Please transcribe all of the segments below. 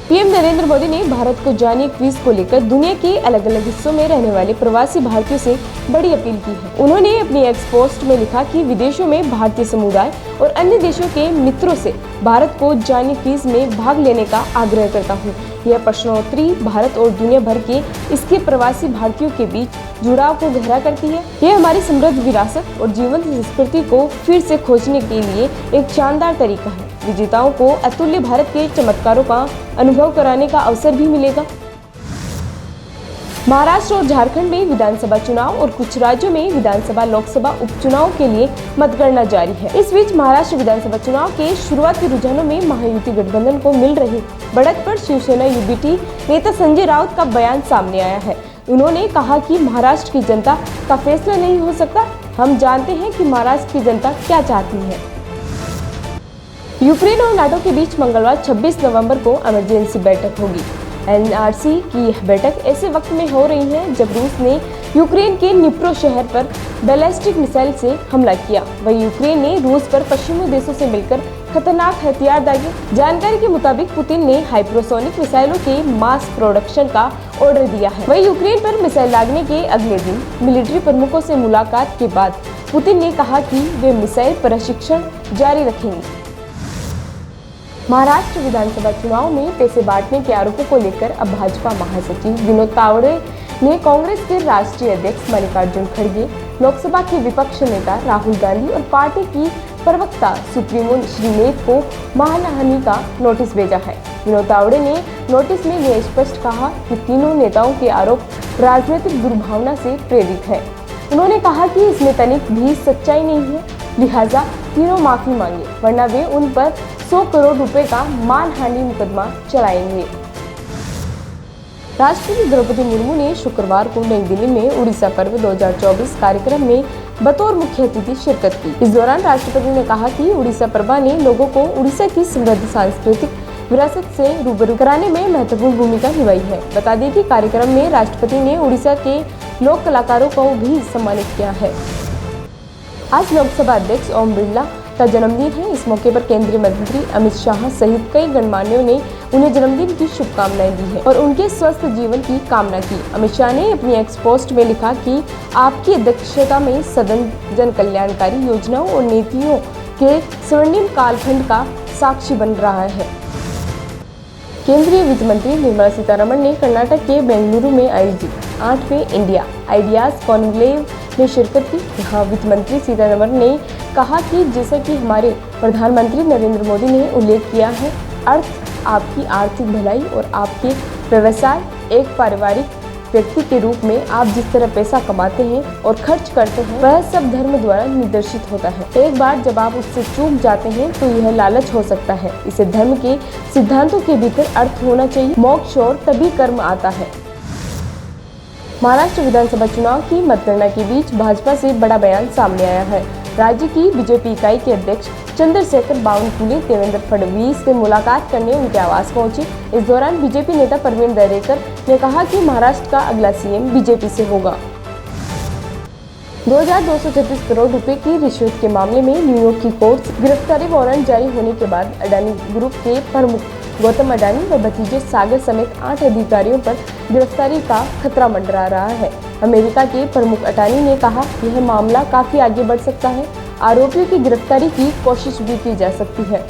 PM Narendra Modi ने भारत को जानिए क्विज को लेकर दुनिया के अलग अलग हिस्सों में रहने वाले प्रवासी भारतीयों से बड़ी अपील की है। उन्होंने अपनी एक्स पोस्ट में लिखा कि विदेशों में भारतीय समुदाय और अन्य देशों के मित्रों से भारत को जानिए क्विज में भाग लेने का आग्रह करता हूँ। यह प्रश्नोत्तरी भारत और दुनिया भर के इसके प्रवासी भारतीयों के बीच जुड़ाव को गहरा करती है। यह हमारी समृद्ध विरासत और जीवंत संस्कृति को फिर से खोजने के लिए एक शानदार तरीका है। विजेताओं को अतुल्य भारत के चमत्कारों का अनुभव कराने का अवसर भी मिलेगा। महाराष्ट्र और झारखंड में विधानसभा चुनाव और कुछ राज्यों में विधानसभा लोकसभा उपचुनाव के लिए मतगणना जारी है। इस बीच महाराष्ट्र विधानसभा चुनाव के शुरुआती रुझानों में महायुति गठबंधन को मिल रही बढ़त पर शिवसेना यूबीटी नेता संजय राउत का बयान सामने आया है। उन्होंने कहा कि महाराष्ट्र की जनता का फैसला नहीं हो सकता। हम जानते हैं कि महाराष्ट्र की जनता क्या चाहती है। यूक्रेन और नाटो के बीच मंगलवार 26 नवंबर को इमरजेंसी बैठक होगी। एनआरसी की यह बैठक ऐसे वक्त में हो रही है जब रूस ने यूक्रेन के निप्रो शहर पर बैलिस्टिक मिसाइल से हमला किया। वहीं यूक्रेन ने रूस पर पश्चिमी देशों से मिलकर खतरनाक हथियार दागे। जानकारी के मुताबिक पुतिन ने हाइपरसोनिक मिसाइलों के मास प्रोडक्शन का ऑर्डर दिया है। वहीं यूक्रेन पर मिसाइल लागने के अगले दिन मिलिट्री प्रमुखों से मुलाकात के बाद पुतिन ने कहा कि वे मिसाइल प्रशिक्षण जारी रखेंगे। महाराष्ट्र विधानसभा चुनाव में पैसे बांटने के आरोपों को लेकर अब भाजपा महासचिव विनोद तावड़े ने कांग्रेस के राष्ट्रीय अध्यक्ष मल्लिकार्जुन खड़गे, लोकसभा के विपक्ष नेता राहुल गांधी और पार्टी की प्रवक्ता सुप्रीमो श्रीनेत को मानहानि का नोटिस भेजा है। विनोद तावड़े ने नोटिस में यह स्पष्ट कहा कि तीनों नेताओं के आरोप राजनीतिक दुर्भावना से प्रेरित है। उन्होंने कहा कि इसमें तनिक भी सच्चाई नहीं है, लिहाजा तीनों माफी मांगे, वरना वे उन पर 100 करोड़ रुपए का मानहानि मुकदमा चलाएंगे। राष्ट्रपति द्रौपदी मुर्मू ने शुक्रवार को नई दिल्ली में उड़ीसा पर्व 2024 कार्यक्रम में बतौर मुख्य अतिथि शिरकत की। इस दौरान राष्ट्रपति ने कहा कि उड़ीसा पर्व ने लोगों को उड़ीसा की समृद्ध सांस्कृतिक विरासत से रूबरू कराने में महत्वपूर्ण भूमिका निभाई है। बता दें कि कार्यक्रम में राष्ट्रपति ने उड़ीसा के लोक कलाकारों को भी सम्मानित किया है। आज लोकसभा अध्यक्ष ओम बिरला का जन्मदिन है। इस मौके पर केंद्रीय मंत्री अमित शाह सहित कई गणमान्यों ने उन्हें जन्मदिन की शुभकामनाएं दी है और उनके स्वस्थ जीवन की कामना की। अमित शाह ने अपनी एक्स पोस्ट में लिखा कि आपकी अध्यक्षता में सदन जन कल्याणकारी योजनाओं और नीतियों के स्वर्णिम कालखंड का साक्षी बन रहा है। केंद्रीय वित्त मंत्री निर्मला सीतारमण ने कर्नाटक के बेंगलुरु में आयोजित 8वें इंडिया आइडियाज कॉन्क्लेव में शिरकत की। यहाँ वित्त मंत्री सीतारमण ने कहा कि जैसा कि हमारे प्रधानमंत्री नरेंद्र मोदी ने उल्लेख किया है, अर्थ आपकी आर्थिक भलाई और आपके व्यवसाय एक पारिवारिक व्यक्ति के रूप में आप जिस तरह पैसा कमाते हैं और खर्च करते हैं वह सब धर्म द्वारा निर्देशित होता है। एक बार जब आप उससे चूक जाते हैं तो यह लालच हो सकता है। इसे धर्म के सिद्धांतों के भीतर अर्थ होना चाहिए, मोक्ष और तभी कर्म आता है। महाराष्ट्र विधानसभा चुनाव की मतगणना के बीच भाजपा से बड़ा बयान सामने आया है। राज्य की बीजेपी इकाई के अध्यक्ष चंद्रशेखर बावनकुले देवेंद्र फडणवीस से मुलाकात करने उनके आवास पहुंचे। इस दौरान बीजेपी नेता प्रवीण दरेकर ने कहा कि महाराष्ट्र का अगला सीएम बीजेपी से होगा। 2236 करोड़ रुपए की रिश्वत के मामले में न्यूयॉर्क की कोर्ट से गिरफ्तारी वारंट जारी होने के बाद अडानी ग्रुप के प्रमुख गौतम अडानी व भतीजे सागर समेत 8 अधिकारियों पर गिरफ्तारी का खतरा मंडरा रहा है। अमेरिका के प्रमुख अडानी ने कहा यह मामला काफी आगे बढ़ सकता है। आरोपियों की गिरफ्तारी की कोशिश भी की जा सकती है।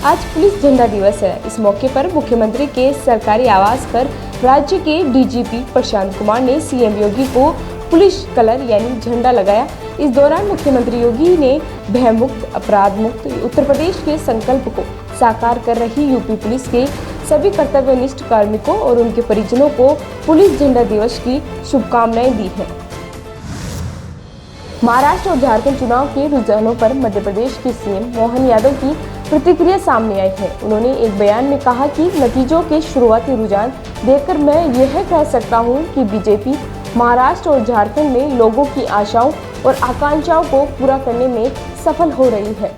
आज पुलिस झंडा दिवस है। इस मौके पर मुख्यमंत्री के सरकारी आवास पर राज्य के डीजीपी प्रशांत कुमार ने सीएम योगी को पुलिस कलर यानी झंडा लगाया। इस दौरान मुख्यमंत्री योगी ने भयमुक्त अपराध मुक्त उत्तर प्रदेश के संकल्प को साकार कर रही यूपी पुलिस के सभी कर्तव्यनिष्ठ कार्मिकों और उनके परिजनों को पुलिस झंडा दिवस की शुभकामनाएं दी है। महाराष्ट्र और झारखंड चुनाव के रुझानों पर मध्य प्रदेश के सीएम मोहन यादव की प्रतिक्रिया सामने आई है। उन्होंने एक बयान में कहा कि नतीजों के शुरुआती रुझान देखकर मैं यह कह सकता हूं कि बीजेपी महाराष्ट्र और झारखंड में लोगों की आशाओं और आकांक्षाओं को पूरा करने में सफल हो रही है।